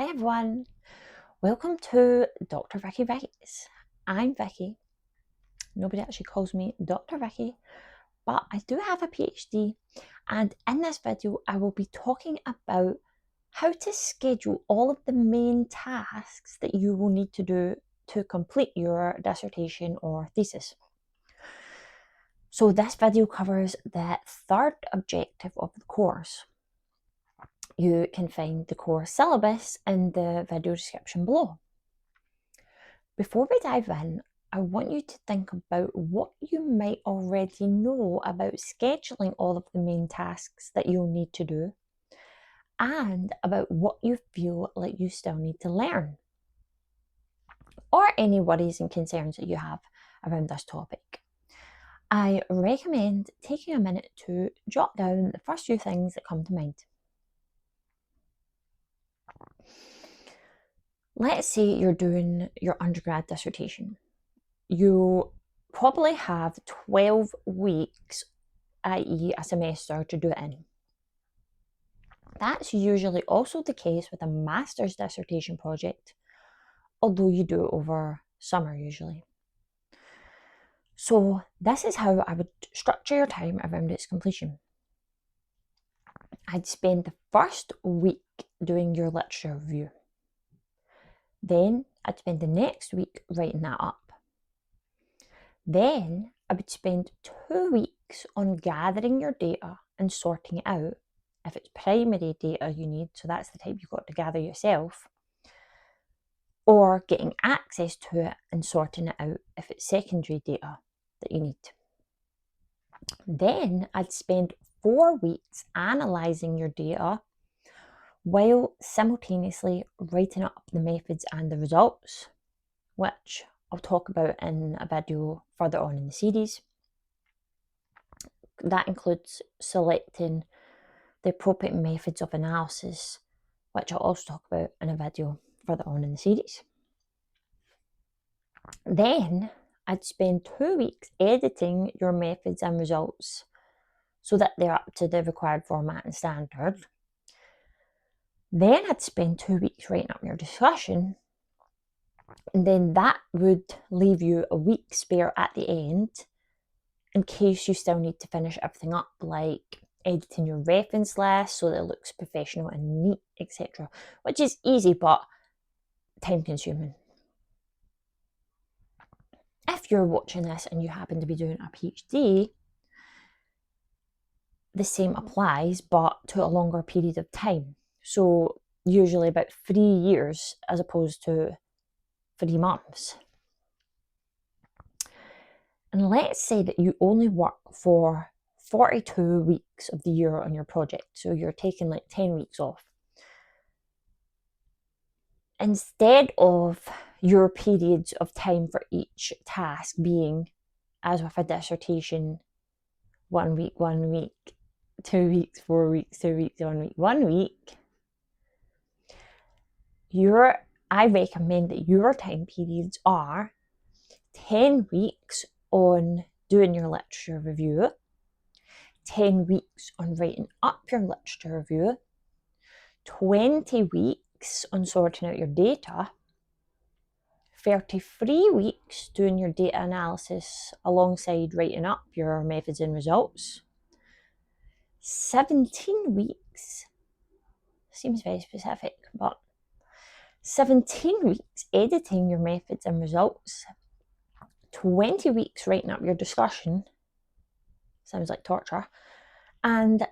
Hi everyone, welcome to Dr. Vicky Writes. I'm Vicky. Nobody actually calls me Dr. Vicky, but I do have a PhD, and in this video I will be talking about how to schedule all of the main tasks that you will need to do to complete your dissertation or thesis. So this video covers the third objective of the course. You can find the course syllabus in the video description below. Before we dive in, I want you to think about what you might already know about scheduling all of the main tasks that you'll need to do, and about what you feel like you still need to learn, or any worries and concerns that you have around this topic. I recommend taking a minute to jot down the first few things that come to mind. Let's say you're doing your undergrad dissertation. You probably have 12 weeks, i.e. a semester, to do it in. That's usually also the case with a master's dissertation project, although you do it over summer usually. So this is how I would structure your time around its completion. I'd spend the first week doing your literature review. Then I'd spend the next week writing that up. Then I would spend 2 weeks on gathering your data and sorting it out. If it's primary data you need, so that's the type you've got to gather yourself, or getting access to it and sorting it out if it's secondary data that you need. Then I'd spend 4 weeks analysing your data while simultaneously writing up the methods and the results, which I'll talk about in a video further on in the series. That includes selecting the appropriate methods of analysis, which I'll also talk about in a video further on in the series. Then I'd spend 2 weeks editing your methods and results so that they're up to the required format and standard. Then I'd spend 2 weeks writing up your discussion, and then that would leave you a week spare at the end in case you still need to finish everything up, like editing your reference list so that it looks professional and neat, etc., which is easy but time consuming. If you're watching this and you happen to be doing a PhD, the same applies, but to a longer period of time. So usually about 3 years as opposed to 3 months. And let's say that you only work for 42 weeks of the year on your project. So you're taking like 10 weeks off. Instead of your periods of time for each task being, as with a dissertation, 1 week, 1 week, 2 weeks, 4 weeks, 2 weeks, 1 week, 1 week, I recommend that your time periods are 10 weeks on doing your literature review, 10 weeks on writing up your literature review, 20 weeks on sorting out your data, 33 weeks doing your data analysis alongside writing up your methods and results, 17 weeks, seems very specific, but 17 weeks editing your methods and results, 20 weeks writing up your discussion, sounds like torture, and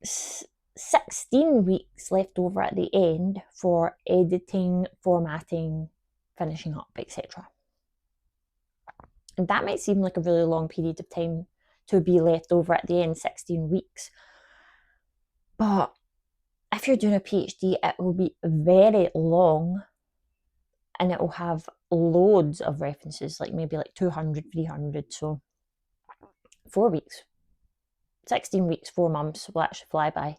16 weeks left over at the end for editing, formatting, finishing up, etc. And that might seem like a really long period of time to be left over at the end, 16 weeks. But if you're doing a PhD, it will be very long and it will have loads of references, like maybe like 200, 300. So 4 weeks, 16 weeks, 4 months will actually fly by.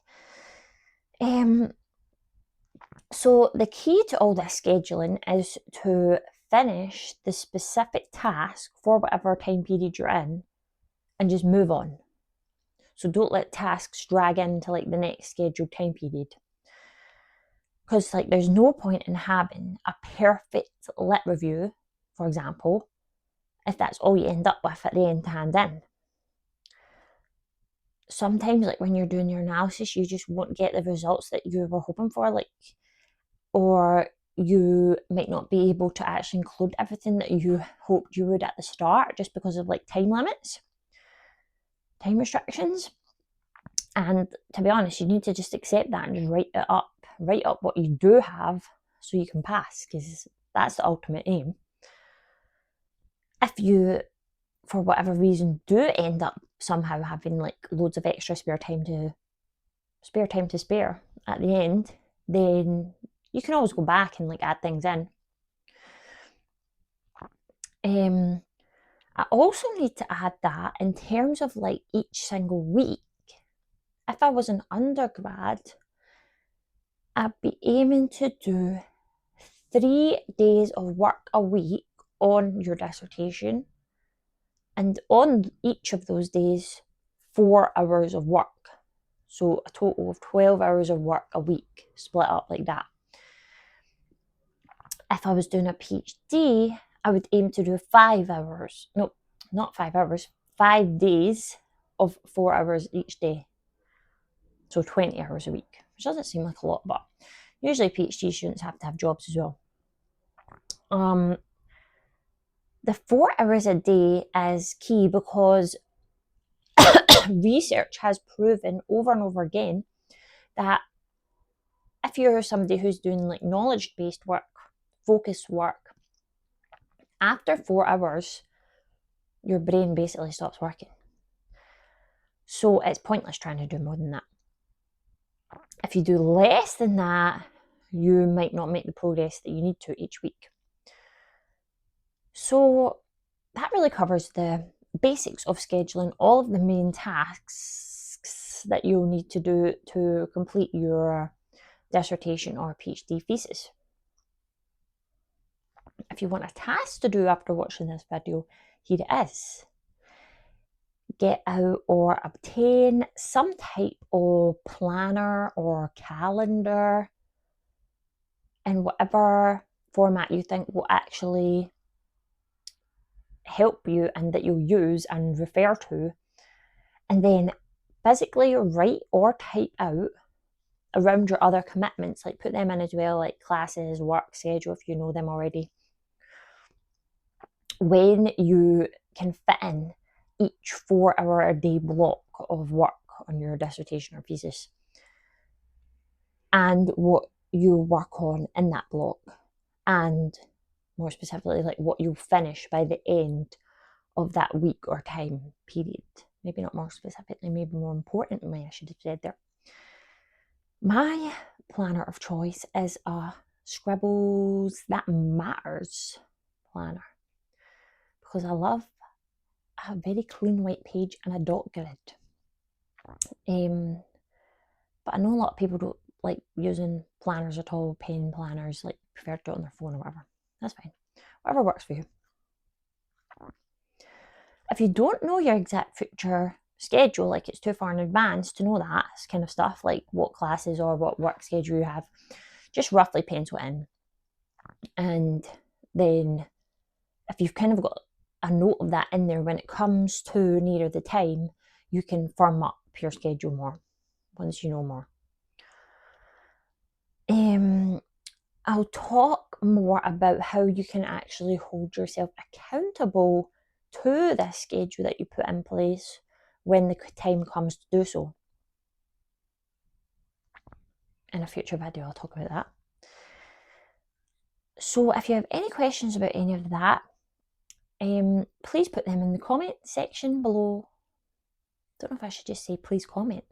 So the key to all this scheduling is to finish the specific task for whatever time period you're in and just move on. So don't let tasks drag into like the next scheduled time period. Because like there's no point in having a perfect lit review, for example, if that's all you end up with at the end to hand in. Sometimes like when you're doing your analysis, you just won't get the results that you were hoping for, like, or you might not be able to actually include everything that you hoped you would at the start just because of like time limits, time restrictions. And to be honest, you need to just accept that and just write up what you do have so you can pass, because that's the ultimate aim. If you, for whatever reason, do end up somehow having like loads of extra spare time to spare at the end, then you can always go back and like add things in. I also need to add that in terms of like each single week, if I was an undergrad, I'd be aiming to do 3 days of work a week on your dissertation, and on each of those days 4 hours of work. So a total of 12 hours of work a week, split up like that. If I was doing a PhD, I would aim to do 5 hours. No, not 5 hours, 5 days of 4 hours each day. So 20 hours a week, which doesn't seem like a lot, but usually PhD students have to have jobs as well. The 4 hours a day is key because research has proven over and over again that if you're somebody who's doing like knowledge-based work, focused work, after 4 hours, your brain basically stops working. So it's pointless trying to do more than that. If you do less than that, you might not make the progress that you need to each week. So that really covers the basics of scheduling all of the main tasks that you'll need to do to complete your dissertation or PhD thesis. If you want a task to do after watching this video, here it is. Get out or obtain some type of planner or calendar in whatever format you think will actually help you and that you'll use and refer to, and then physically write or type out around your other commitments, like put them in as well, like classes, work schedule if you know them already, when you can fit in each 4 hour a day block of work on your dissertation or thesis, and what you work on in that block, and more specifically like what you'll finish by the end of that week or time period. Maybe not more specifically, maybe more importantly, I should have said there. My planner of choice is a Scribbles That Matters planner, because I love a very clean white page and a dot grid. But I know a lot of people don't like using planners at all, pen planners, like prefer to do it on their phone or whatever. That's fine. Whatever works for you. If you don't know your exact future schedule, like it's too far in advance to know that kind of stuff, like what classes or what work schedule you have, just roughly pencil it in. And then if you've kind of got a note of that in there, when it comes to nearer the time, you can firm up your schedule more once you know more. I'll talk more about how you can actually hold yourself accountable to this schedule that you put in place when the time comes to do so. In a future video, I'll talk about that. So if you have any questions about any of that, please put them in the comment section below. Don't know if I should just say please comment,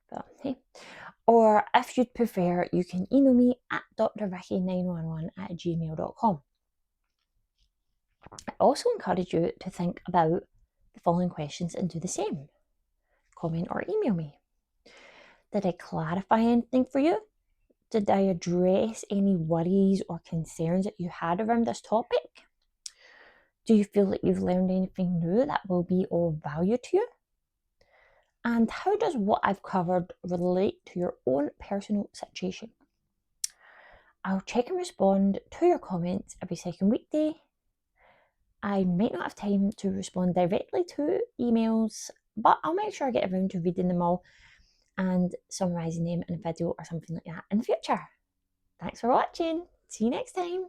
but hey. Or if you'd prefer, you can email me at drvicky911@gmail.com. I also encourage you to think about the following questions and do the same. Comment or email me. Did I clarify anything for you? Did I address any worries or concerns that you had around this topic? Do you feel that you've learned anything new that will be of value to you? And how does what I've covered relate to your own personal situation? I'll check and respond to your comments every second weekday. I might not have time to respond directly to emails, but I'll make sure I get around to reading them all and summarising them in a video or something like that in the future. Thanks for watching. See you next time.